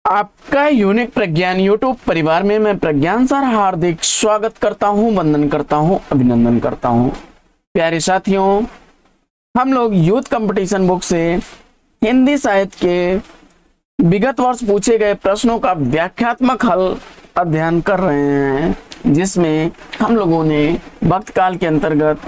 आपका यूनिक प्रज्ञान यूट्यूब परिवार में मैं प्रज्ञान सर हार्दिक स्वागत करता हूं, वंदन करता हूं, अभिनंदन करता हूं। प्यारे साथियों, हम लोग यूथ कंपटीशन बुक से हिंदी साहित्य के विगत वर्ष पूछे गए प्रश्नों का व्याख्यात्मक हल अध्ययन कर रहे हैं, जिसमें हम लोगों ने वक्त काल के अंतर्गत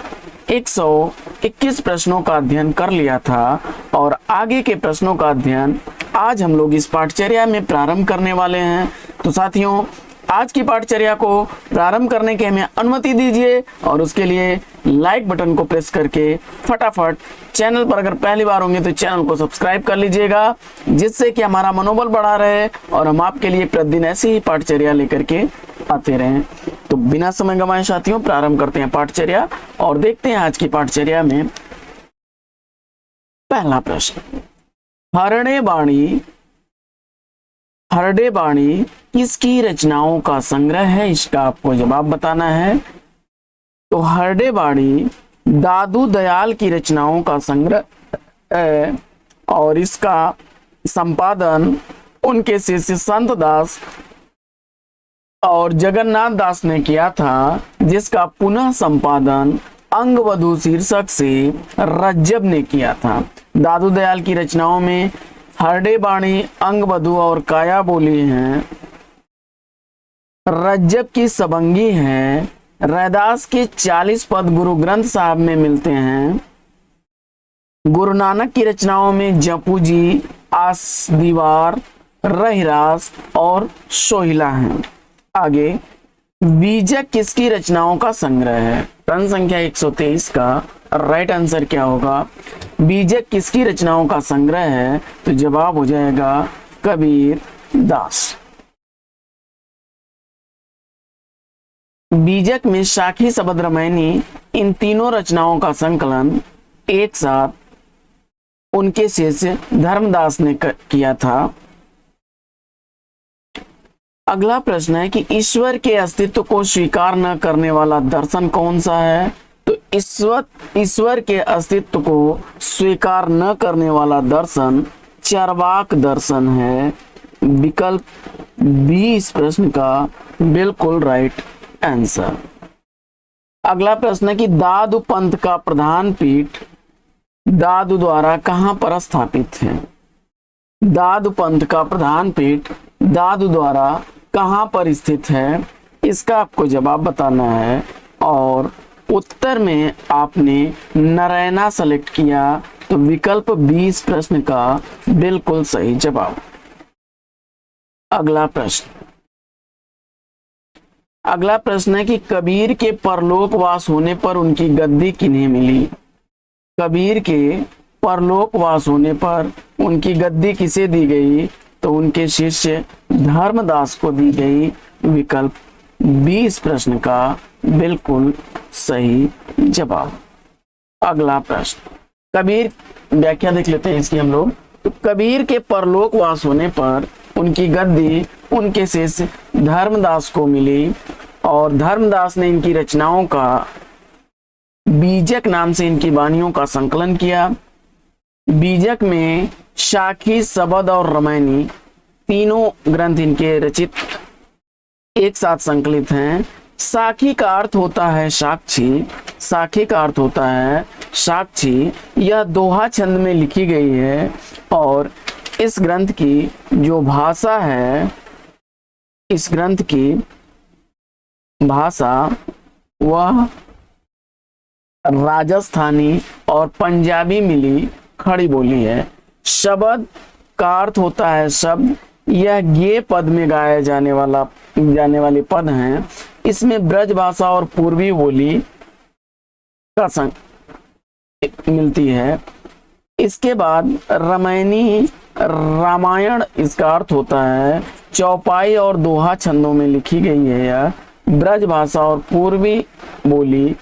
121 प्रश्नों का अध्ययन कर लिया था और आगे के प्रश्नों का अध्ययन आज हम लोग इस पाठचर्या में प्रारंभ करने वाले हैं। तो साथियों, आज की पाठचर्या को प्रारंभ करने की हमें अनुमति दीजिए और उसके लिए लाइक बटन को प्रेस करके फटाफट चैनल पर अगर पहली बार होंगे तो चैनल को सब्सक्राइब कर लीजिएगा, जिससे कि हमारा मनोबल बढ़ा रहे और हम आपके लिए प्रतिदिन ऐसी ही पाठचर्या लेकर के आते रहें। तो बिना समय गंवाए साथियों, प्रारंभ करते हैं पाठचर्या और देखते हैं आज की पाठचर्या में पहला प्रश्न। हरड़े बाणी किसकी रचनाओं का संग्रह है? इसका आपको जवाब बताना है। तो हरड़े बाणी दादू दयाल की रचनाओं का संग्रह है और इसका संपादन उनके शिष्य संत दास और जगन्नाथ दास ने किया था, जिसका पुनः संपादन अंगवधू शीर्षक से रज्जब ने किया था। दादू दयाल की रचनाओं में हरड़े बाणी, अंगवधू और काया बोली हैं। रज्जब की सबंगी है। रैदास के 40 पद गुरु ग्रंथ साहब में मिलते हैं। गुरु नानक की रचनाओं में जपू जी, आस दीवार, रहिरास और सोहिला हैं। आगे, बीजक किसकी रचनाओं का संग्रह है? प्रश्न संख्या 123 का राइट आंसर क्या होगा? बीजक किसकी रचनाओं का संग्रह है? तो जवाब हो जाएगा कबीर दास। बीजक में शाखी शबद रामायणी, इन तीनों रचनाओं का संकलन एक साथ उनके शिष्य धर्मदास ने किया था। अगला प्रश्न है कि ईश्वर के अस्तित्व को स्वीकार न करने वाला दर्शन कौन सा है? तो ईश्वर के अस्तित्व को स्वीकार न करने वाला दर्शन चार्वाक दर्शन है। विकल्प बी इस प्रश्न का बिल्कुल राइट आंसर। अगला प्रश्न है कि दादू पंथ का प्रधान पीठ दादू द्वारा कहां पर स्थापित है? दादू पंथ का प्रधान पीठ दादू द्वारा कहां पर स्थित है? इसका आपको जवाब बताना है और उत्तर में आपने नारायणा सेलेक्ट किया, तो विकल्प 20 प्रश्न का बिल्कुल सही जवाब। अगला प्रश्न है कि कबीर के परलोकवास होने पर उनकी गद्दी किन्हें मिली? कबीर के परलोकवास होने पर उनकी गद्दी किसे दी गई? तो उनके शिष्य धर्मदास को दी गई। विकल्प 20 प्रश्न का बिल्कुल सही जवाब। अगला प्रश्न, कबीर व्याख्या देख लेते हैं इसकी हम लोग। तो कबीर के परलोकवास होने पर उनकी गद्दी उनके शिष्य धर्मदास को मिली और धर्मदास ने इनकी रचनाओं का बीजक नाम से इनकी वाणियों का संकलन किया। बीजक में शाखी, शबद और रामायणी तीनों ग्रंथ इनके रचित एक साथ संकलित हैं। साखी का अर्थ होता है साक्षी। साखी का अर्थ होता है साक्षी। यह दोहा छंद में लिखी गई है और इस ग्रंथ की जो भाषा है, इस ग्रंथ की भाषा वह राजस्थानी और पंजाबी मिली खड़ी बोली है। शबद का अर्थ होता है शब्द। यह गे पद में गाया जाने वाले पद हैं। इसमें ब्रज भाषा और पूर्वी बोली का संग मिलती है। इसके बाद रामायण इसका अर्थ होता है चौपाई और दोहा छंदों में लिखी गई है। यह ब्रज भाषा और पूर्वी बोली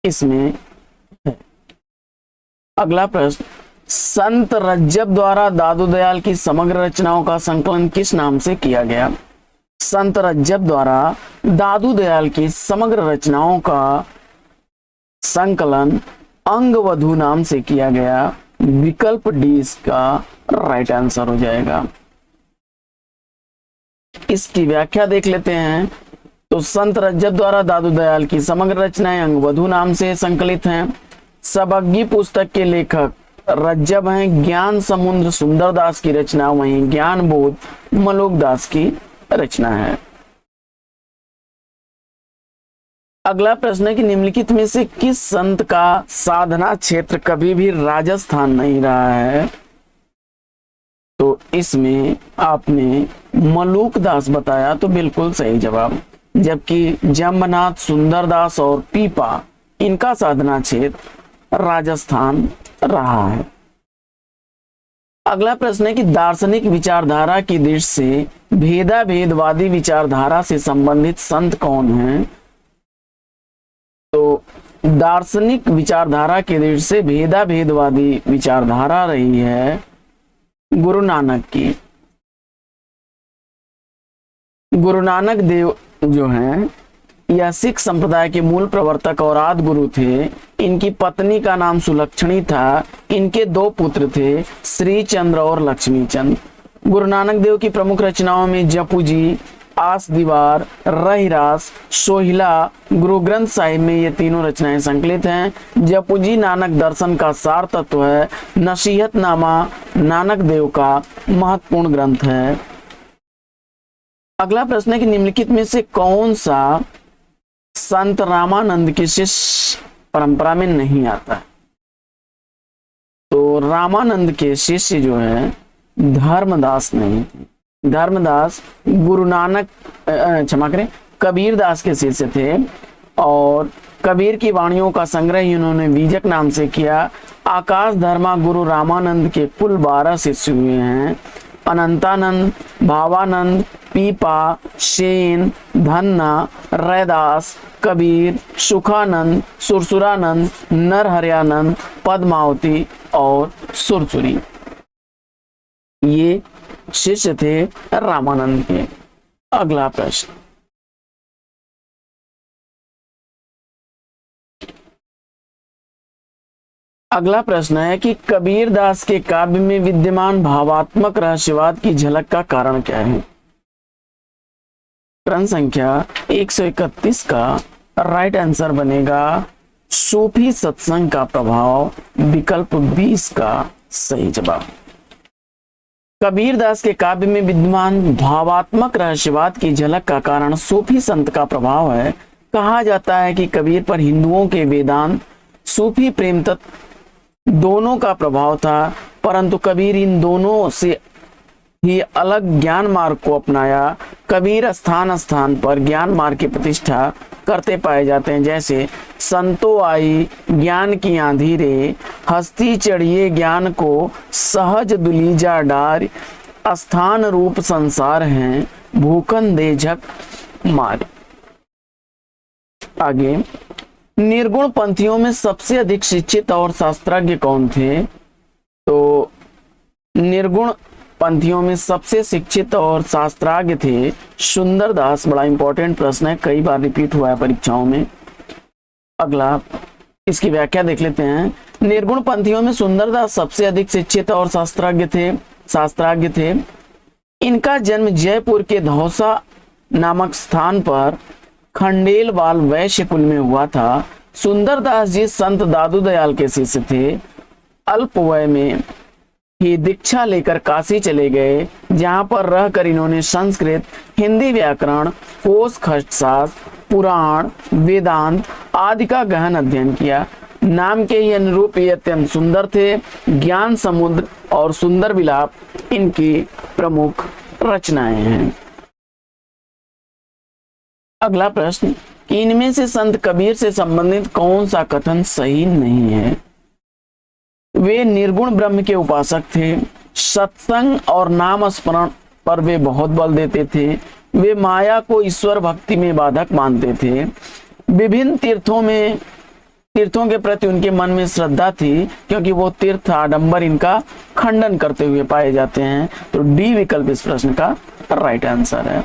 इसमें है। अगला प्रश्न, संत रज्जब द्वारा दादू दयाल की समग्र रचनाओं का संकलन किस नाम से किया गया? संत रज्जब द्वारा दादू दयाल की समग्र रचनाओं का संकलन अंगवधू नाम से किया गया। विकल्प डी इसका राइट आंसर हो जाएगा। इसकी व्याख्या देख लेते हैं। तो संत रज्जब द्वारा दादू दयाल की समग्र रचनाएं अंगवधु नाम से संकलित हैं। सबग्गी पुस्तक के लेखक रज्जब हैं। ज्ञान समुद्र सुंदरदास की रचना, वहीं ज्ञान बोध मलोक दास की रचना है। अगला प्रश्न है कि निम्नलिखित में से किस संत का साधना क्षेत्र कभी भी राजस्थान नहीं रहा है? तो इसमें आपने मलूक दास बताया, तो बिल्कुल सही जवाब। जबकि जम्बनाथ, सुंदरदास और पीपा, इनका साधना क्षेत्र राजस्थान रहा है। अगला प्रश्न है कि दार्शनिक विचारधारा की दृष्टि से भेदाभेदवादी विचारधारा से संबंधित संत कौन हैं? तो दार्शनिक विचारधारा की दृष्टि से भेदाभेदवादी विचारधारा रही है गुरु नानक की। गुरु नानक देव जो हैं यह सिख संप्रदाय के मूल प्रवर्तक और आदि गुरु थे। इनकी पत्नी का नाम सुलक्षणी था। इनके 2 पुत्र थे, श्री चंद्र और लक्ष्मी चंद। गुरु नानक देव की प्रमुख रचनाओं में जपू जी, आस दीवार, रहीरास, सोहिला, गुरु ग्रंथ साहिब में ये तीनों रचनाएं संकलित हैं। जपू जी नानक दर्शन का सार तत्व है। नसीहतनामा नानक देव का महत्वपूर्ण ग्रंथ है। अगला प्रश्न है कि निम्नलिखित में से कौन सा संत रामानंद की शिष्य परंपरा में नहीं आता है? तो रामानंद के शिष्य जो है धर्मदास नहीं थे। धर्मदास गुरु नानक क्षमा करें कबीर दास के शिष्य थे और कबीर की वाणियों का संग्रह ही उन्होंने बीजक नाम से किया। आकाश धर्मा गुरु रामानंद के कुल 12 शिष्य हुए हैं। अनंतानंद, भावानंद, पीपा, सेन, धन्ना, रैदास, कबीर, सुखानंद, सुरसुरानंद, नरहरियानंद, पद्मावती और सुरसुरी, ये शिष्य थे रामानंद के। अगला प्रश्न, अगला प्रश्न है कि कबीर दास के काव्य में विद्यमान भावात्मक रहस्यवाद की झलक का कारण क्या है? प्रश्न संख्या 131 का राइट आंसर बनेगा सूफी सत्संग का प्रभाव, विकल्प 20 का सही जवाब। कबीर दास के काव्य में विद्यमान भावात्मक रहस्यवाद की झलक का कारण सूफी संत का प्रभाव है। कहा जाता है कि कबीर पर हिंदुओं के वेदांत, सूफी प्रेम तत्व दोनों का प्रभाव था, परंतु कबीर इन दोनों से ही अलग ज्ञान मार्ग को अपनाया। कबीर स्थान स्थान पर ज्ञान मार्ग की प्रतिष्ठा करते पाए जाते हैं, जैसे संतो आई ज्ञान की आंधी रे, हस्ती चढ़िए ज्ञान को सहज दुलीजा डार, स्थान रूप संसार हैं भूखन दे झक मार। आगे, निर्गुण पंथियों में सबसे अधिक शिक्षित और शास्त्रज्ञ कौन थे? तो निर्गुण पंथियों में सबसे शिक्षित और शास्त्रज्ञ थे सुंदरदास। बड़ा इंपॉर्टेंट प्रश्न है, कई बार रिपीट हुआ है परीक्षाओं में। अगला, इसकी व्याख्या देख लेते हैं। निर्गुण पंथियों में सुंदरदास सबसे अधिक शिक्षित और शास्त्रज्ञ थे। इनका जन्म जयपुर के धौसा नामक स्थान पर खंडेलवाल वैश्य कुल में हुआ था। सुंदरदास जी संत दादू दयाल के शिष्य थे। अल्प वय में ही दीक्षा लेकर काशी चले गए, जहां पर रहकर इन्होंने संस्कृत, हिंदी व्याकरण, कोश खटशास्त्र, पुराण, वेदांत आदि का गहन अध्ययन किया। नाम के ही अनुरूप ये अत्यंत सुंदर थे। ज्ञान समुद्र और सुंदर विलाप इनकी प्रमुख रचनाएं हैं। अगला प्रश्न, इनमें से संत कबीर से संबंधित कौन सा कथन सही नहीं है? वे निर्गुण ब्रह्म के उपासक थे। सत्संग और नाम स्मरण पर वे बहुत बल देते थे। वे माया को ईश्वर भक्ति में बाधक मानते थे। विभिन्न तीर्थों के प्रति उनके मन में श्रद्धा थी, क्योंकि वो तीर्थ आडंबर इनका खंडन करते हुए पाए जाते हैं। तो डी विकल्प इस प्रश्न का राइट आंसर है।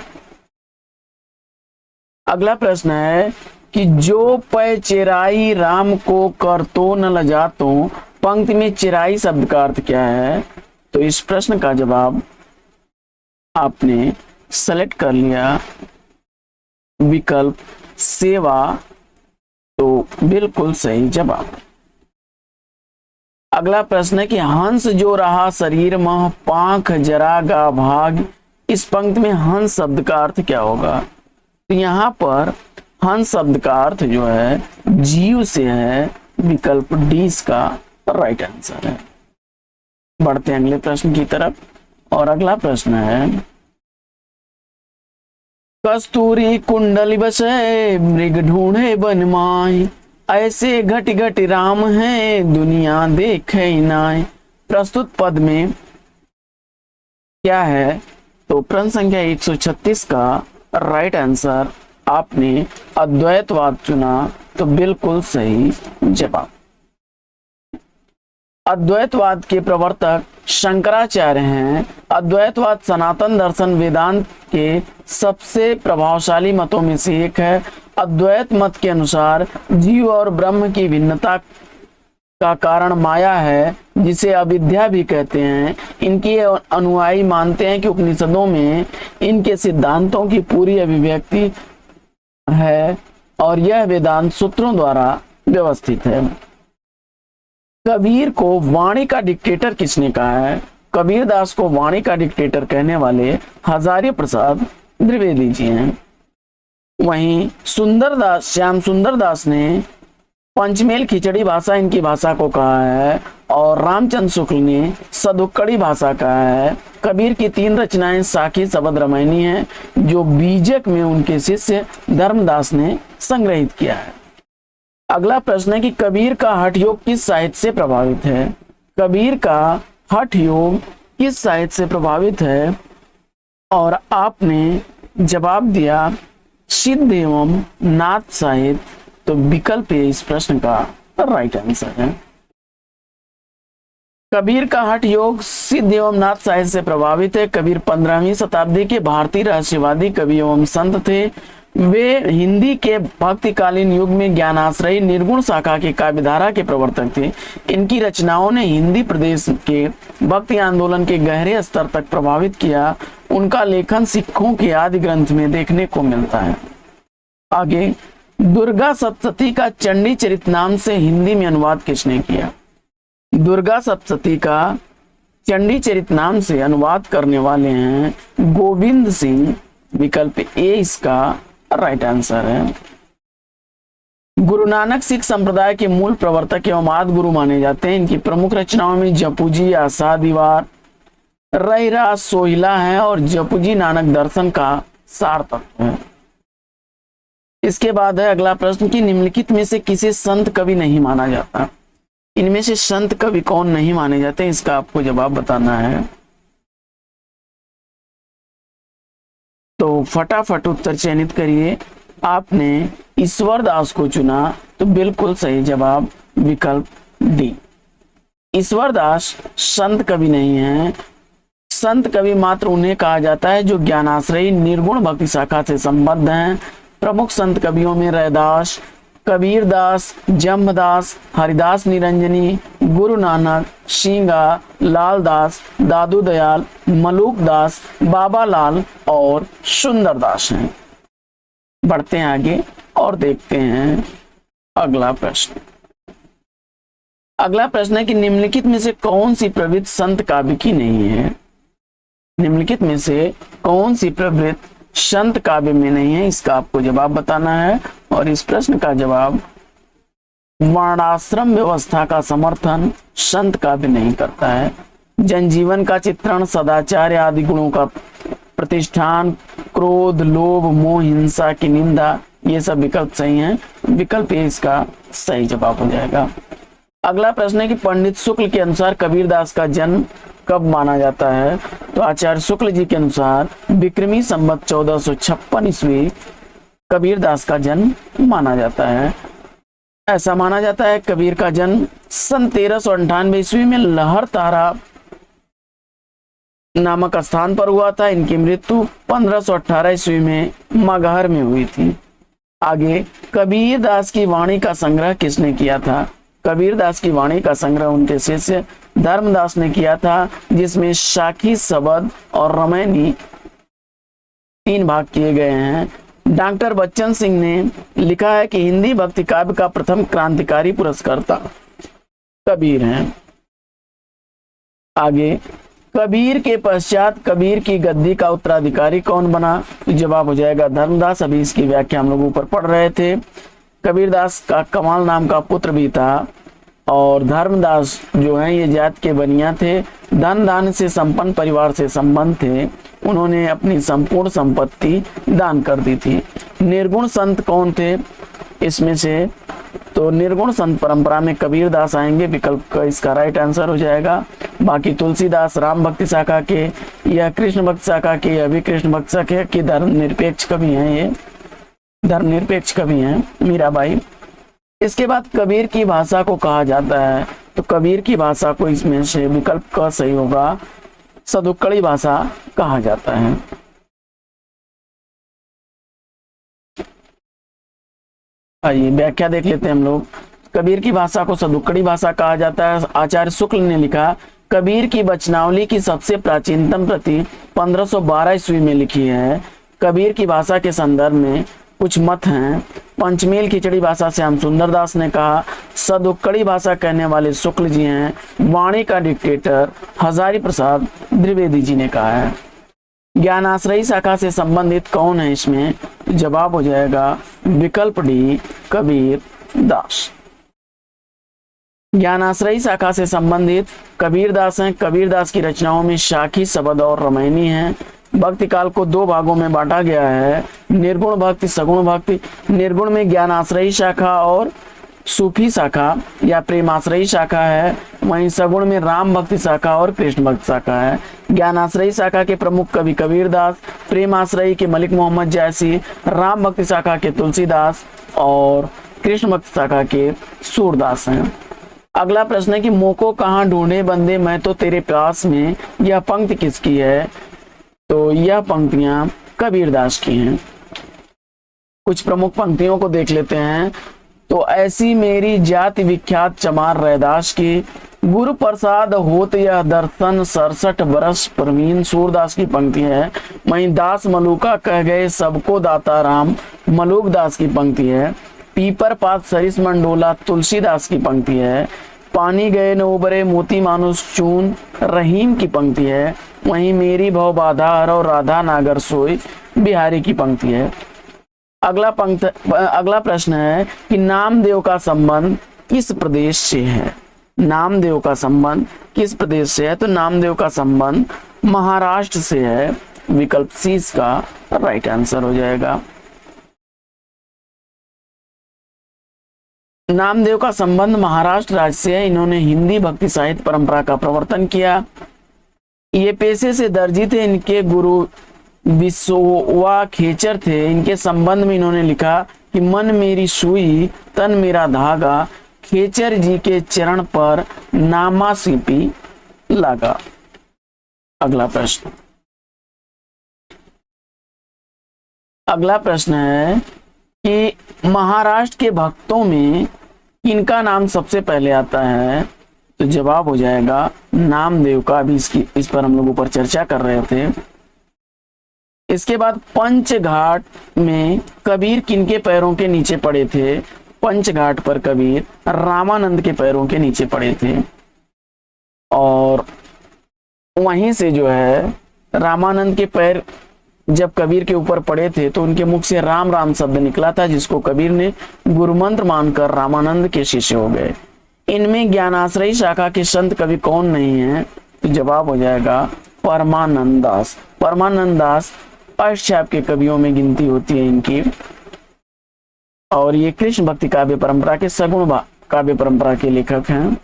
अगला प्रश्न है कि जो पै चिराई राम को कर तो न लजातो, पंक्ति में चिराई शब्द का अर्थ क्या है? तो इस प्रश्न का जवाब आपने सेलेक्ट कर लिया विकल्प सेवा, तो बिल्कुल सही जवाब। अगला प्रश्न है कि हंस जो रहा शरीर मह पांख जरा गा भाग, इस पंक्ति में हंस शब्द का अर्थ क्या होगा? तो यहाँ पर हंस शब्द का अर्थ जो है जीव से है, विकल्प डी इसका राइट आंसर है। बढ़ते हैं अगले प्रश्न की तरफ, और अगला प्रश्न है कस्तूरी कुंडली बसे मृग ढूंढे वन माय, ऐसे घट घट राम है दुनिया देखे नाय। प्रस्तुत पद में क्या है? तो प्रश्न संख्या 136 का राइट आंसर आपने अद्वैतवाद चुना, तो बिल्कुल सही जवाब। अद्वैतवाद के प्रवर्तक शंकराचार्य हैं। अद्वैतवाद सनातन दर्शन वेदांत के सबसे प्रभावशाली मतों में से एक है। अद्वैत मत के अनुसार जीव और ब्रह्म की भिन्नता का कारण माया है, जिसे अविद्या भी कहते हैं। इनके अनुयायी मानते हैं कि उपनिषदों में इनके सिद्धांतों की पूरी अभिव्यक्ति है और यह वेदांत सूत्रों द्वारा व्यवस्थित है। कबीर को वाणी का डिक्टेटर किसने कहा है? कबीर दास को वाणी का डिक्टेटर कहने वाले हजारी प्रसाद द्विवेदी जी हैं। वहीं सुंदरदास, श्याम सुंदर दास ने पंचमेल खिचड़ी भाषा इनकी भाषा को कहा है, और रामचंद्र शुक्ल ने सदुक्कड़ी भाषा कहा है। कबीर की 3 रचनाएं साखी शबद रामायणी हैं, जो बीजक में उनके शिष्य धर्मदास ने संग्रहित किया है। अगला प्रश्न है कि कबीर का हठ योग किस साहित्य से प्रभावित है? कबीर का हठ योग किस साहित्य से प्रभावित है? और आपने जवाब दिया सिद्ध एवं नाथ साहित्य, तो विकल्प ए इस प्रश्न का राइट आंसर है। कबीर का हठ योग सिद्ध एवं नाथ साहित्य से प्रभावित है। कबीर 15वीं शताब्दी के भारतीय रहस्यवादी कवि एवं संत थे। वे हिंदी के भक्तिकालीन युग में ज्ञानाश्रयी निर्गुण शाखा के काव्यधारा के प्रवर्तक थे। इनकी रचनाओं ने हिंदी प्रदेश के भक्ति आंदोलन के गहरे स्तर तक प्रभावित किया। उनका लेखन सिखों के आदि ग्रंथ में देखने को मिलता है। आगे, दुर्गा सप्तशती का चंडी चरित नाम से हिंदी में अनुवाद किसने किया? दुर्गा सप्तशती का चंडी चरित नाम से अनुवाद करने वाले हैं गोविंद सिंह, विकल्प ए इसका राइट आंसर है। गुरु नानक सिख संप्रदाय के मूल प्रवर्तक एवं आदि गुरु माने जाते हैं। इनकी प्रमुख रचनाओं में जपूजी, आशा दीवार, रहीरा, सोहिला है, और जपूजी नानक दर्शन का सार तत्व है। इसके बाद है अगला प्रश्न कि निम्नलिखित में से किसे संत कवि नहीं माना जाता? इनमें से संत कवि कौन नहीं माने जाते, इसका आपको जवाब बताना है। तो फटाफट उत्तर चयनित करिए। आपने ईश्वर दास को चुना, तो बिल्कुल सही जवाब विकल्प डी। ईश्वर दास संत कवि नहीं है। संत कवि मात्र उन्हें कहा जाता है जो ज्ञानाश्रयी निर्गुण भक्ति शाखा से संबद्ध हैं। प्रमुख संत कवियों में रैदास, कबीर दास, जम्भदास, हरिदास निरंजनी, गुरु नानक, सिंगा, लाल दास, दादू दयाल, मलूक दास, बाबा लाल और सुंदर दास हैं। बढ़ते हैं आगे और देखते हैं अगला प्रश्न। अगला प्रश्न है कि निम्नलिखित में से कौन सी प्रवृत्ति संत काव्य की नहीं है? निम्नलिखित में से कौन सी प्रवृत्ति संत काव्य में नहीं है, इसका आपको जवाब बताना है। और इस प्रश्न का जवाब वर्णाश्रम व्यवस्था का समर्थन संत काव्य नहीं करता है। जनजीवन का चित्रण, सदाचार आदि गुणों का प्रतिष्ठान, क्रोध, लोभ, मोह, हिंसा की निंदा, ये सब विकल्प सही हैं। विकल्प ए इसका सही जवाब हो जाएगा। अगला प्रश्न है कि पंडित शुक्ल के अनुसार कबीरदास का जन्म कब माना जाता है? तो आचार्य शुक्ल जी के अनुसार विक्रमी संवत 1456 ईस्वी कबीरदास का जन्म माना जाता है। ऐसा माना जाता है कबीर का जन्म सन 1398 ईस्वी में लहर तारा नामक स्थान पर हुआ था। इनकी मृत्यु 1518 ईस्वी में मगहर में हुई थी। आगे, कबीरदास की वाणी का संग्रह किसने किया था? कबीरदास की वाणी का संग्रह उनके शिष्य धर्मदास ने किया था, जिसमें साखी शबद और रामायणी 3 भाग किए गए हैं। डॉक्टर बच्चन सिंह ने लिखा है कि हिंदी भक्ति काव्य का प्रथम क्रांतिकारी पुरस्कर्ता कबीर हैं। आगे, कबीर के पश्चात कबीर की गद्दी का उत्तराधिकारी कौन बना? तो जवाब हो जाएगा धर्मदास। अभी इसकी व्याख्या हम लोग ऊपर पढ़ रहे थे। कबीरदास का कमाल नाम का पुत्र भी था और धर्मदास जो है ये जात के बनिया थे। धन दान से संपन्न परिवार से संबंध थे। उन्होंने अपनी संपूर्ण संपत्ति दान कर दी थी। निर्गुण संत कौन थे इसमें से? तो निर्गुण संत परंपरा में कबीरदास आएंगे, विकल्प का इसका राइट आंसर हो जाएगा। बाकी तुलसीदास राम भक्ति शाखा के या कृष्ण भक्ति शाखा के या भी कृष्ण भक्ति शाखा के धर्मनिरपेक्ष कवि हैं। ये धर्मनिरपेक्ष कवि हैं मीराबाई। इसके बाद कबीर की भाषा को कहा जाता है, तो कबीर की भाषा को इसमें से विकल्प का सही होगा सदुक्कड़ी भाषा कहा जाता है। आइए व्याख्या देख लेते हैं हम लोग। कबीर की भाषा को सदुक्कड़ी भाषा कहा जाता है। आचार्य शुक्ल ने लिखा, कबीर की वचनावली की सबसे प्राचीनतम प्रति 1512 ईस्वी में लिखी है। कबीर की भाषा के संदर्भ में कुछ मत हैं। पंचमेल खिचड़ी भाषा श्याम सुंदर दास ने कहा। सदुक्कड़ी भाषा कहने वाले शुक्ल जी हैं। वाणी का डिक्टेटर हजारी प्रसाद द्विवेदी जी ने कहा है। ज्ञानाश्रयी शाखा से संबंधित कौन है इसमें? जवाब हो जाएगा विकल्प डी कबीर दास। ज्ञानाश्रयी शाखा से संबंधित कबीर दास हैं। कबीर दास की रचनाओं में शाखी, शबद और रामायणी है। भक्ति काल को 2 भागों में बांटा गया है, निर्गुण भक्ति, सगुण भक्ति। निर्गुण में ज्ञानाश्रयी शाखा और सूफी शाखा या प्रेमाश्रयी शाखा है। वहीं सगुण में राम भक्ति शाखा और कृष्ण भक्ति शाखा है। ज्ञानाश्रयी शाखा के प्रमुख कवि कबीरदास, प्रेमाश्रयी के मलिक मोहम्मद जैसी, राम भक्ति शाखा के तुलसीदास और कृष्ण भक्ति शाखा के सूरदास हैं। अगला प्रश्न है कि मोको कहाँ ढूंढे बंदे मैं तो तेरे प्यास में, यह पंक्ति किसकी है? तो यह पंक्तियां कबीरदास की हैं। कुछ प्रमुख पंक्तियों को देख लेते हैं। तो ऐसी मेरी जाति विख्यात चमार रैदास की, गुरु प्रसाद होत यह दर्शन 67 बरस प्रवीण, सूरदास की पंक्ति है। वहीं दास मलूका कह गए सबको दाता राम, मलूक दास की पंक्ति है। पीपर पात सरिस मंडोला, तुलसीदास की पंक्ति है। पानी गए न उबरे मोती मानुष चून, रहीम की पंक्ति है। वहीं मेरी भव बाधा और राधा नागर सोई, बिहारी की पंक्ति है। अगला प्रश्न है कि नामदेव का संबंध किस प्रदेश से है? नामदेव का संबंध किस प्रदेश से है? तो नामदेव का संबंध महाराष्ट्र से है। विकल्प सी इसका राइट आंसर हो जाएगा। नामदेव का संबंध महाराष्ट्र राज्य से है। इन्होंने हिंदी भक्ति साहित्य परंपरा का प्रवर्तन किया। ये पेशे से दर्जी थे। इनके गुरु विश्वा खेचर थे। इनके संबंध में इन्होंने लिखा कि मन मेरी सुई तन मेरा धागा, खेचर जी के चरण पर नामा सीपी लगा। अगला प्रश्न है कि महाराष्ट्र के भक्तों में किनका नाम सबसे पहले आता है? तो जवाब हो जाएगा नामदेव का। अभी इस पर हम लोग ऊपर चर्चा कर रहे थे। इसके बाद पंचघाट में कबीर किनके पैरों के नीचे पड़े थे? पंचघाट पर कबीर रामानंद के पैरों के नीचे पड़े थे। और वहीं से जो है रामानंद के पैर जब कबीर के ऊपर पड़े थे तो उनके मुख से राम राम शब्द निकला था, जिसको कबीर ने गुरुमंत्र मानकर रामानंद के शिष्य हो गए। इनमें ज्ञानाश्रयी शाखा के संत कवि कौन नहीं है? तो जवाब हो जाएगा परमानंद दास। परमानंद दास अष्टछाप के कवियों में गिनती होती है इनकी। और ये कृष्ण भक्ति काव्य परंपरा के सगुण काव्य परंपरा के लेखक हैं।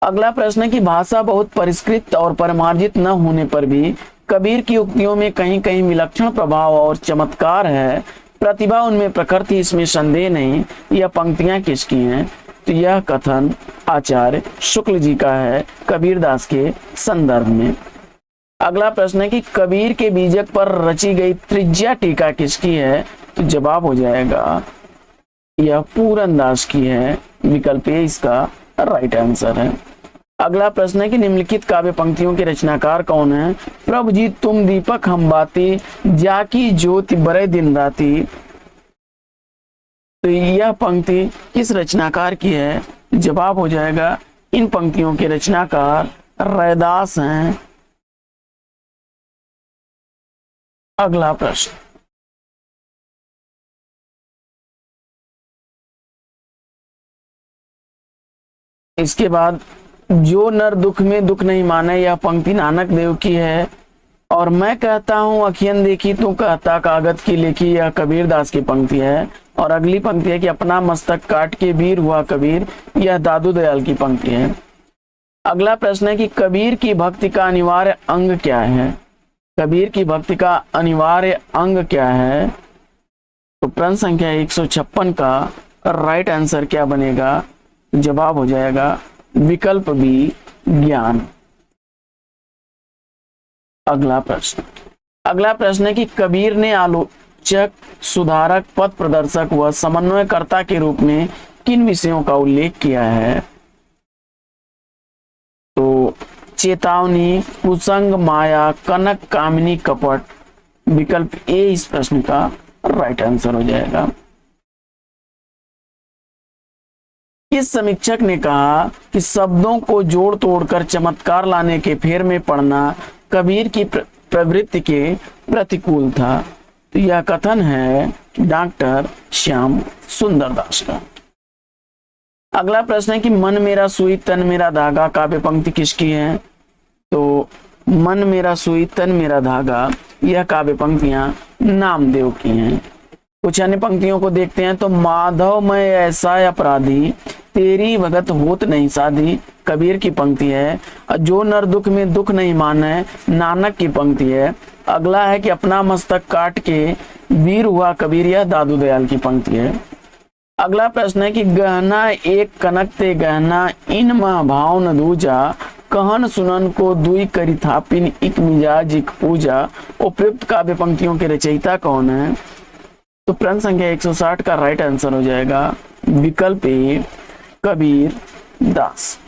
अगला प्रश्न है कि भाषा बहुत परिष्कृत और परिमार्जित न होने पर भी कबीर की उक्तियों में कहीं कहीं विलक्षण प्रभाव और चमत्कार है, प्रतिभा उनमें प्रखर थी, इसमें संदेह नहीं। यह पंक्तियां किसकी हैं? तो यह कथन आचार्य शुक्ल जी का है कबीरदास के संदर्भ में। अगला प्रश्न है कि कबीर के बीजक पर रची गई त्रिज्या टीका किसकी है? तो जवाब हो जाएगा यह पूरन दास की है। विकल्प ए इसका राइट आंसर है। अगला प्रश्न है कि निम्नलिखित काव्य पंक्तियों के रचनाकार कौन है? प्रभु जी तुम दीपक हम बाती, जाकी ज्योति बड़े दिन राती। तो यह पंक्ति किस रचनाकार की है? जवाब हो जाएगा इन पंक्तियों के रचनाकार रैदास हैं। अगला प्रश्न, इसके बाद जो नर दुख में दुख नहीं माने, यह पंक्ति नानक देव की है। और मैं कहता हूं अखियन देखी तू कहता कागज की लेखी, यह कबीर दास की पंक्ति है। और अगली पंक्ति है कि अपना मस्तक काट के वीर हुआ कबीर, यह दादू दयाल की पंक्ति है। अगला प्रश्न है कि कबीर की भक्ति का अनिवार्य अंग क्या है? कबीर की भक्ति का अनिवार्य अंग क्या है? तो प्रश्न संख्या 156 का राइट आंसर क्या बनेगा? जवाब हो जाएगा विकल्प बी, ज्ञान। अगला प्रश्न है कि कबीर ने आलोचक, सुधारक, पथ प्रदर्शक व समन्वयकर्ता के रूप में किन विषयों का उल्लेख किया है? तो चेतावनी, कुसंग, माया, कनक, कामिनी, कपट। विकल्प ए इस प्रश्न का राइट आंसर हो जाएगा। किस समीक्षक ने कहा कि शब्दों को जोड़ तोड़कर चमत्कार लाने के फेर में पड़ना कबीर की प्रवृत्ति के प्रतिकूल था? तो यह कथन है डॉक्टर श्याम सुंदर दास का। अगला प्रश्न है कि मन मेरा सुई तन मेरा धागा काव्य पंक्ति किसकी है? तो मन मेरा सुई तन मेरा धागा यह काव्य पंक्तियां नामदेव की हैं। कुछ अन्य पंक्तियों को देखते हैं। तो माधव मैं ऐसा अपराधी, तेरी भगत होत नहीं साधी, कबीर की पंक्ति है। जो नर दुख में दुख नहीं माने, नानक की पंक्ति है। अगला है कि अपना मस्तक काट के वीर हुआ कबीर, यह दादू दयाल की पंक्ति है। अगला प्रश्न है कि गहना एक कनक ते गहना, इन मह भाव न दूजा, कहन सुनन को दुई करी थापिन, इक मिजाज इक पूजा। उपयुक्त काव्य पंक्तियों के रचयिता कौन है? तो प्रश्न संख्या 160 का राइट आंसर हो जाएगा विकल्प ए, कबीर दास।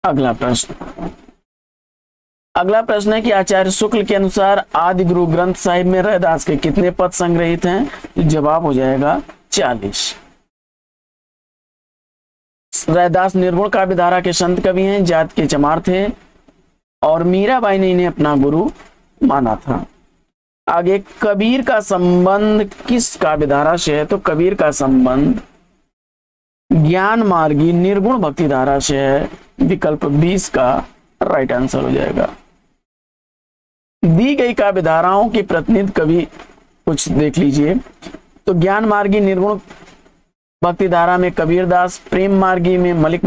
अगला प्रश्न है कि आचार्य शुक्ल के अनुसार आदि गुरु ग्रंथ साहिब में रैदास के कितने पद संग्रहित हैं? तो जवाब हो जाएगा 40। रैदास निर्गुण काव्य धारा के संत कवि हैं, जात के चमार थे और मीराबाई ने इन्हें अपना गुरु माना था। आगे, कबीर का संबंध किस काव्य धारा से है? तो कबीर का संबंध ज्ञान मार्गी निर्गुण भक्ति धारा से है। विकल्प 20 का राइट आंसर हो जाएगा। दी गई काव्य धाराओं के प्रतिनिधि कवि कुछ देख लीजिए। तो ज्ञान मार्गी निर्गुण भक्ति धारा में कबीर दास, प्रेम मार्गी में मलिक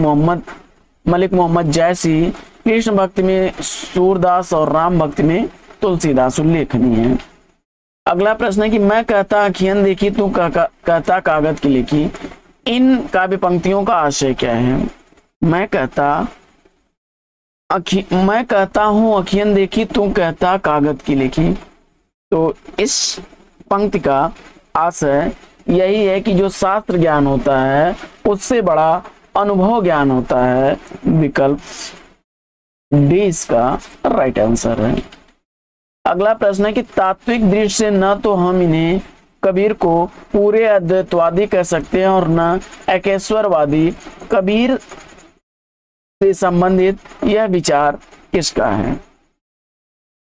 मोहम्मद जैसी, कृष्ण भक्ति में सूरदास और राम भक्ति में तुलसीदास उल्लेखनीय है। अगला प्रश्न है कि मैं कहता अखियन देखी तू कहता कागज की लिखी, इन काव्य पंक्तियों का आशय क्या है? मैं कहता हूं अखियन देखी तू कहता कागज की लिखी। तो इस पंक्ति का आशय यही है कि जो शास्त्र ज्ञान होता है उससे बड़ा अनुभव ज्ञान होता है। विकल्प डी इसका राइट आंसर है। अगला प्रश्न है कि तात्विक दृष्टि से न तो हम इन्हें कबीर को पूरे अद्वैतवादी कह सकते हैं और न एकेश्वरवादी। कबीर से संबंधित यह विचार किसका है?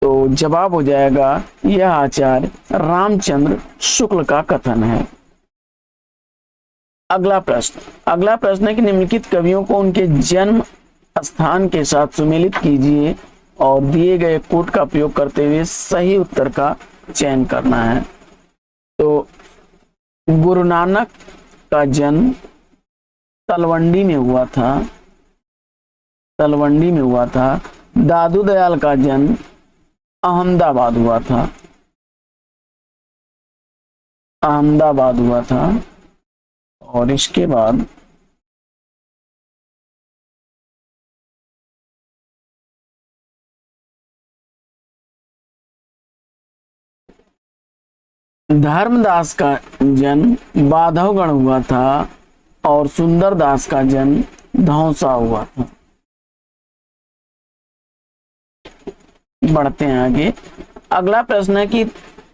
तो जवाब हो जाएगा यह आचार्य रामचंद्र शुक्ल का कथन है। अगला प्रश्न है कि निम्नलिखित कवियों को उनके जन्म स्थान के साथ सुमेलित कीजिए और दिए गए कोड का प्रयोग करते हुए सही उत्तर का चयन करना है। तो गुरु नानक का जन्म तलवंडी में हुआ था। दादू दयाल का जन्म अहमदाबाद हुआ था। और इसके बाद धर्मदास का जन्म बाधवगढ़ हुआ था और सुंदरदास का जन्म धौंसा हुआ था। बढ़ते हैं आगे। अगला प्रश्न है कि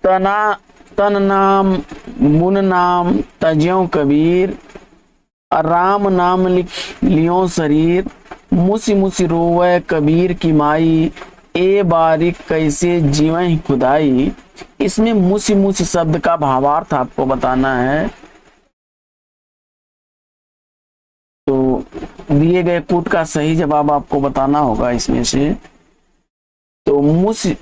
तन नाम मुन नाम तज्यों कबीर, राम नाम लिख लियो शरीर, मुसी मुसी रोवे कबीर की माई, ए बारिक कैसे जीवन खुदाई। इसमें मुसी मुसी शब्द का भावार्थ आपको बताना है। तो दिए गए कूट का सही जवाब आपको बताना होगा इसमें से। तो मुसी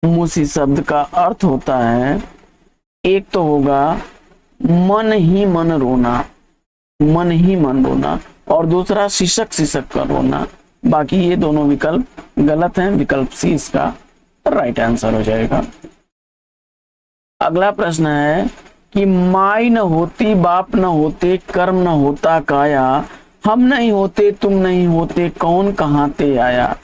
मुसी शब्द का अर्थ होता है, एक तो होगा मन ही मन रोना, मन ही मन रोना, और दूसरा शीशक शीशक का रोना। बाकी ये दोनों विकल्प गलत हैं। विकल्प सी इसका राइट आंसर हो जाएगा। अगला प्रश्न है कि माई न होती बाप न होते कर्म न होता काया, हम नहीं होते तुम नहीं होते कौन कहाँ ते आया,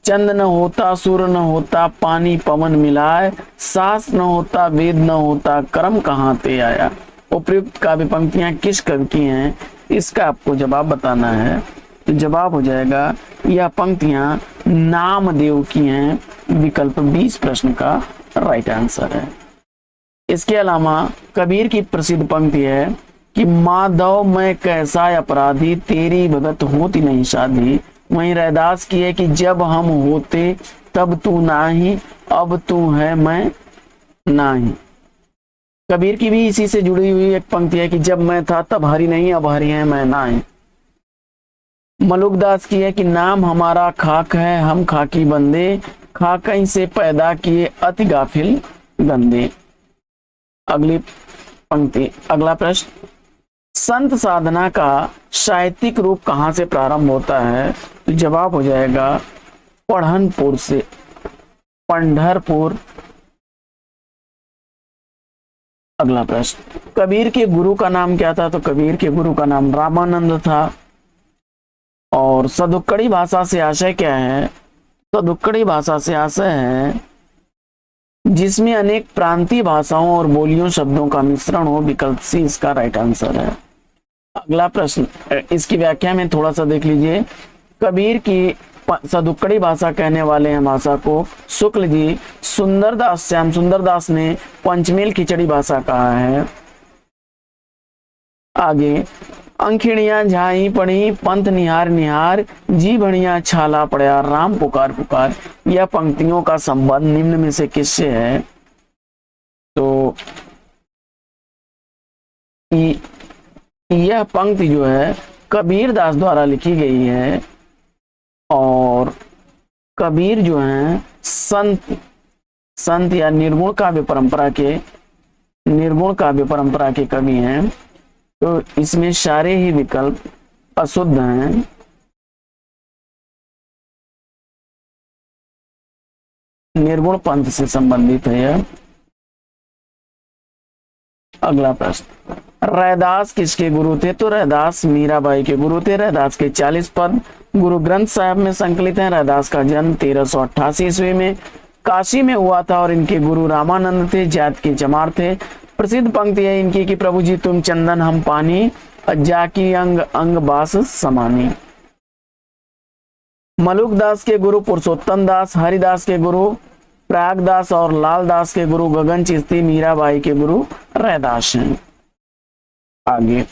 चंद न होता सूर्य न होता पानी पवन मिलाए, सास न होता वेद न होता कर्म कहाँ ते आया। उपयुक्त काव्य पंक्तियां किस कवि की हैं, इसका आपको जवाब बताना है। तो जवाब हो जाएगा यह पंक्तियां नामदेव की हैं। विकल्प 20 प्रश्न का राइट आंसर है। इसके अलावा कबीर की प्रसिद्ध पंक्ति है कि माधव मैं कैसा अपराधी, तेरी भगत होती नहीं शादी। वहीं रैदास की है कि जब हम होते तब तू नाही, अब तू है मैं नाही। कबीर की भी इसी से जुड़ी हुई एक पंक्ति है कि जब मैं था तब हरि नहीं, अब हरि है मैं नाही। मलुकदास की है कि नाम हमारा खाक है, हम खाकी बंदे, खाकई से पैदा किए अति गाफिल गंदे। अगली पंक्ति, अगला प्रश्न, संत साधना का साहित्यिक रूप कहां से प्रारंभ होता है। तो जवाब हो जाएगा पढ़नपुर से, पंढरपुर। अगला प्रश्न, कबीर के गुरु का नाम क्या था। तो कबीर के गुरु का नाम रामानंद था। और सदुक्कड़ी भाषा से आशय क्या है। सदुक्कड़ी भाषा से आशय है जिसमें अनेक प्रांतीय भाषाओं और बोलियों शब्दों का मिश्रण हो। विकल्प सी इसका राइट आंसर है। अगला प्रश्न, इसकी व्याख्या में थोड़ा सा देख लीजिए। कबीर की सदुक्कड़ी भाषा कहने वाले हैं भाषा को शुक्ल जी, सुंदरदास श्याम सुंदरदास ने पंचमेल खिचड़ी भाषा कहा है। आगे, अंखिणिया झाई पड़ी पंथ निहार निहार, जी बढ़िया छाला पड़ा राम पुकार पुकार। यह पंक्तियों का संबंध निम्न में से किससे है। तो यह पंक्ति जो है कबीर दास द्वारा लिखी गई है। और कबीर जो है संत या निर्गुण काव्य परंपरा के कवि हैं। तो इसमें सारे ही विकल्प अशुद्ध हैं। निर्गुण पंथ से संबंधित है यह। अगला प्रश्न, रैदास किसके गुरु थे। तो रैदास मीराबाई के गुरु थे। रैदास के 40 पद गुरु ग्रंथ साहिब में संकलित हैं। रैदास का जन्म 1388 ईस्वी में काशी में हुआ था और इनके गुरु रामानंद थे, जात के चमार थे। प्रसिद्ध पंक्ति है इनकी कि प्रभु जी तुम चंदन हम पानी, जाकी अंग अंग बास समानी। मलुकदास के गुरु पुरुषोत्तम दास, हरिदास के गुरु प्रयागदास और लालदास के गुरु गगन चिश्ती, मीराबाई के गुरु रैदास हैं। आगे,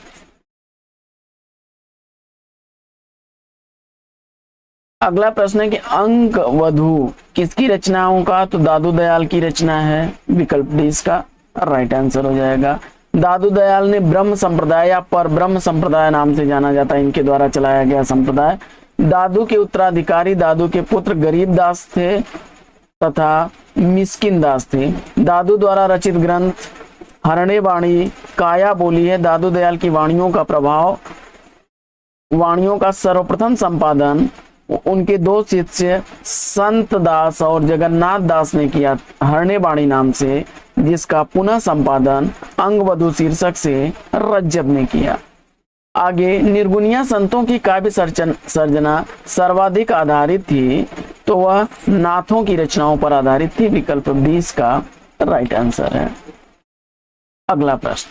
अगला प्रश्न है कि अंक वधु किसकी रचनाओं का। तो दादू दयाल की रचना है। विकल्प डी इसका राइट आंसर हो जाएगा। दादू दयाल ने ब्रह्म संप्रदाय या पर ब्रह्म संप्रदाय नाम से जाना जाता है इनके द्वारा चलाया गया संप्रदाय। दादू के उत्तराधिकारी दादू के पुत्र गरीब दास थे तथा मिस्किन दास थे। दादू द्वारा रचित ग्रंथ हरणे वाणी काया बोली है। दादू दयाल की वाणियों का प्रभाव, वाणियों का सर्वप्रथम संपादन उनके दो शिष्य संत दास और जगन्नाथ दास ने किया हरणे वाणी नाम से, जिसका पुनः संपादन अंगवधु शीर्षक से रज्जब ने किया। आगे, निर्गुणिया संतों की काव्य सर्जना सर्वाधिक आधारित थी। तो वह नाथों की रचनाओं पर आधारित थी। विकल्प 20 का राइट आंसर है। अगला प्रश्न,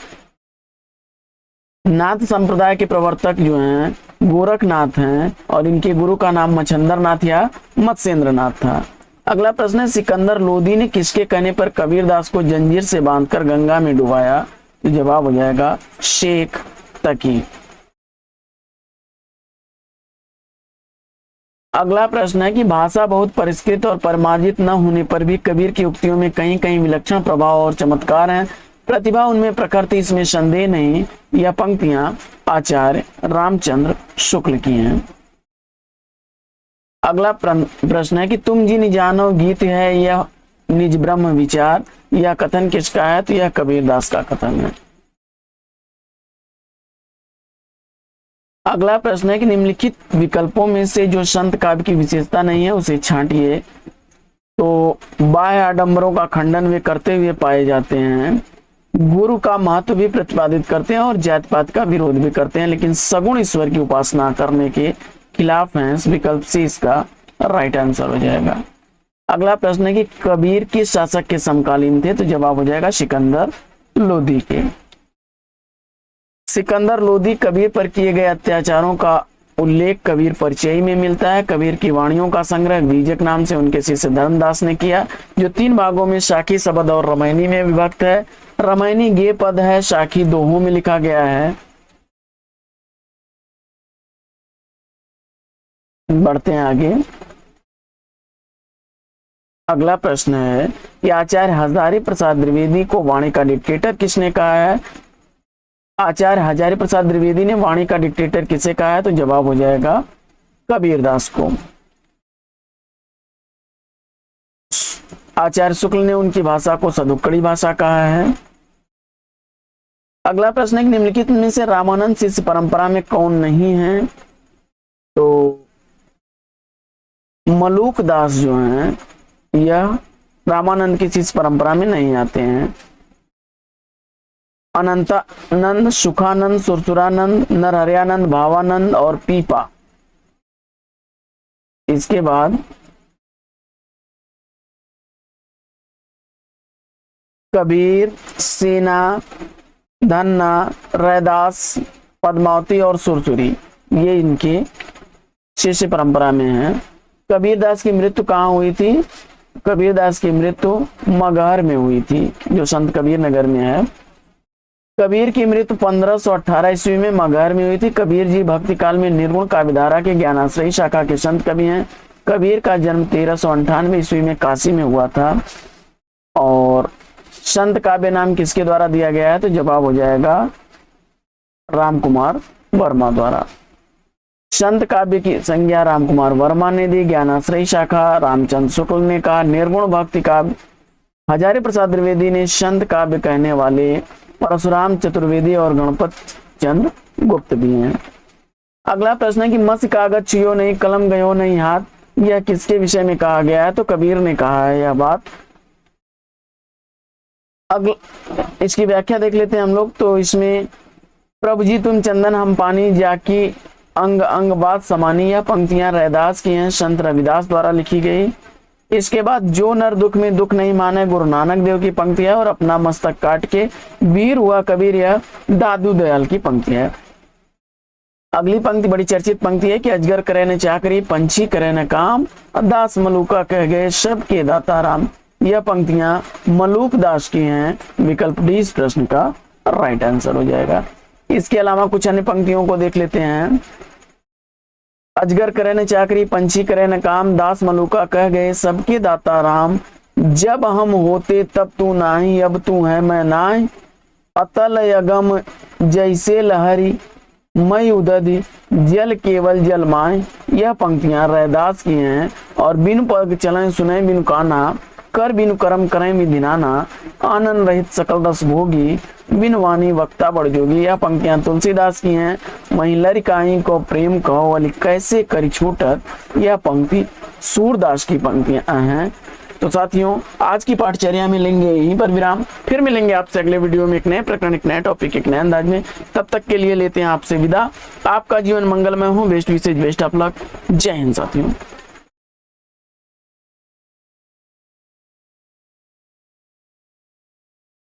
नाथ संप्रदाय के प्रवर्तक जो हैं गोरखनाथ हैं और इनके गुरु का नाम मच्छंदर नाथ या मत्स्येंद्र नाथ था। अगला प्रश्न है, सिकंदर लोदी ने किसके कहने पर कबीरदास को जंजीर से बांधकर गंगा में डुबाया? तो जवाब हो जाएगा शेख तकी। अगला प्रश्न है कि भाषा बहुत परिष्कृत और परिमार्जित न होने पर भी कबीर की उक्तियों में कहीं कहीं विलक्षण प्रभाव और चमत्कार हैं, प्रतिभा उनमें प्रखर थी, इसमें संदेह नहीं। यह पंक्तियां आचार्य रामचंद्र शुक्ल की हैं। अगला प्रश्न है कि तुम जिन जानो गीत है यह निज ब्रह्म विचार, यह कथन किसका है? तो यह कबीरदास का कथन है। अगला प्रश्न है कि निम्नलिखित विकल्पों में से जो संत काव्य की विशेषता नहीं है उसे छांटिए। तो बाह्य आडंबरों का खंडन वे करते हुए पाए जाते हैं, गुरु का महत्व भी प्रतिपादित करते हैं और जात पात का विरोध भी करते हैं, लेकिन सगुण ईश्वर की उपासना करने के खिलाफ हैं। विकल्प सी इसका राइट आंसर हो जाएगा। अगला प्रश्न है कि कबीर किस शासक के समकालीन थे? तो जवाब हो जाएगा सिकंदर लोदी के। सिकंदर लोदी कबीर पर किए गए अत्याचारों का उल्लेख कबीर परिचय में मिलता है। कबीर की वाणियों का संग्रह बीजक नाम से उनके शिष्य धर्मदास ने किया, जो 3 भागों में शाखी शब्द और रामायणी में विभक्त है। रामायणी गे पद है, शाखी दोहों में लिखा गया है। बढ़ते हैं आगे। अगला प्रश्न है कि आचार्य हजारी प्रसाद द्विवेदी को वाणी का डिक्टेटर किसने कहा है? आचार्य हजारी प्रसाद द्विवेदी ने वाणी का डिक्टेटर किसे कहा है? तो जवाब हो जाएगा कबीरदास को। आचार्य शुक्ल ने उनकी भाषा को सदुक्कड़ी भाषा कहा है। अगला प्रश्न है कि निम्नलिखित में से रामानंद शिष्य परंपरा में कौन नहीं है? तो मलूक दास जो हैं यह रामानंद की शिष्य परंपरा में नहीं आते हैं। अनंतानंद, सुखानंद, सुरसुरानंद, नरहरियानंद, भावानंद और पीपा। इसके बाद कबीर, सेना, धन्ना, रैदास, पद्मावती और सुरसुरी ये इनके शिष्य परंपरा में है। कबीरदास की मृत्यु कहाँ हुई थी? कबीरदास की मृत्यु मगहर में हुई थी, जो संत कबीर नगर में है। कबीर की मृत्यु 1518 ईस्वी में मगहर में हुई थी। कबीर जी भक्ति काल में निर्गुण काव्यधारा के ज्ञानाश्रयी शाखा के संत कवि हैं। कबीर का जन्म 1398 ईस्वी में काशी में हुआ था। और संत काव्य नाम किसके द्वारा दिया गया है? तो जवाब हो जाएगा रामकुमार वर्मा द्वारा। संत काव्य की संज्ञा रामकुमार वर्मा ने दी। ज्ञानाश्रयी शाखा रामचंद्र शुक्ल ने कहा। निर्गुण भक्ति काव्य हजारी प्रसाद द्विवेदी ने संत काव्य कहने वाले परशुराम चतुर्वेदी और गणपत चंद्र गुप्त भी हैं। अगला प्रश्न है कि मत्स्य कागज छुयो नहीं, कलम गयो नहीं हाथ, यह किसके विषय में कहा गया है? तो कबीर ने कहा है यह बात। इसकी व्याख्या देख लेते हैं हम लोग। तो इसमें प्रभु जी तुम चंदन हम पानी, जाकी अंग अंग बात समानी, यह पंक्तियां रैदास की हैं, संत रविदास द्वारा लिखी गई। इसके बाद जो नर दुख में दुख नहीं माने, गुरु नानक देव की पंक्ति है। और अपना मस्तक काट के वीर हुआ कबीर, यह दादू दयाल की पंक्ति है। अगली पंक्ति बड़ी चर्चित पंक्ति है कि अजगर करे न चाकरी, पंछी करे न काम, दास मलूका कह गए सबके दाता राम। यह पंक्तियां मलूक दास की हैं। विकल्प डी इस प्रश्न का राइट आंसर हो जाएगा। इसके अलावा कुछ अन्य पंक्तियों को देख लेते हैं। अजगर करे न चाकरी, पंछी करे न काम, दास मलूका कह गए सबके दाता राम। जब हम होते तब तू नाही, अब तू है मैं नाय, अतल यगम जैसे लहरी, मई उदधि जल केवल जल माय। यह पंक्तियां रैदास की हैं। और बिनु पग चलें सुने बिनु काना, कर बिनु कर्म करें विधिनाना, आनंद रहित सकल रस भोगी, बिन वाणी वक्ता बढ़ जोगी। यह पंक्तियां तुलसीदास की हैं। वहीं लरिकाई को प्रेम कहो वाली कैसे करी छूटत, यह पंक्ति सूरदास की पंक्तियां हैं। तो साथियों आज की पाठचर्या में लेंगे यहीं पर विराम, फिर मिलेंगे आपसे अगले वीडियो में एक नए प्रकरण, एक नए टॉपिक, एक नए अंदाज में। तब तक के लिए लेते हैं आपसे विदा। आपका जीवन मंगलमय हो। Best wishes best of luck. जय हिंद साथियों।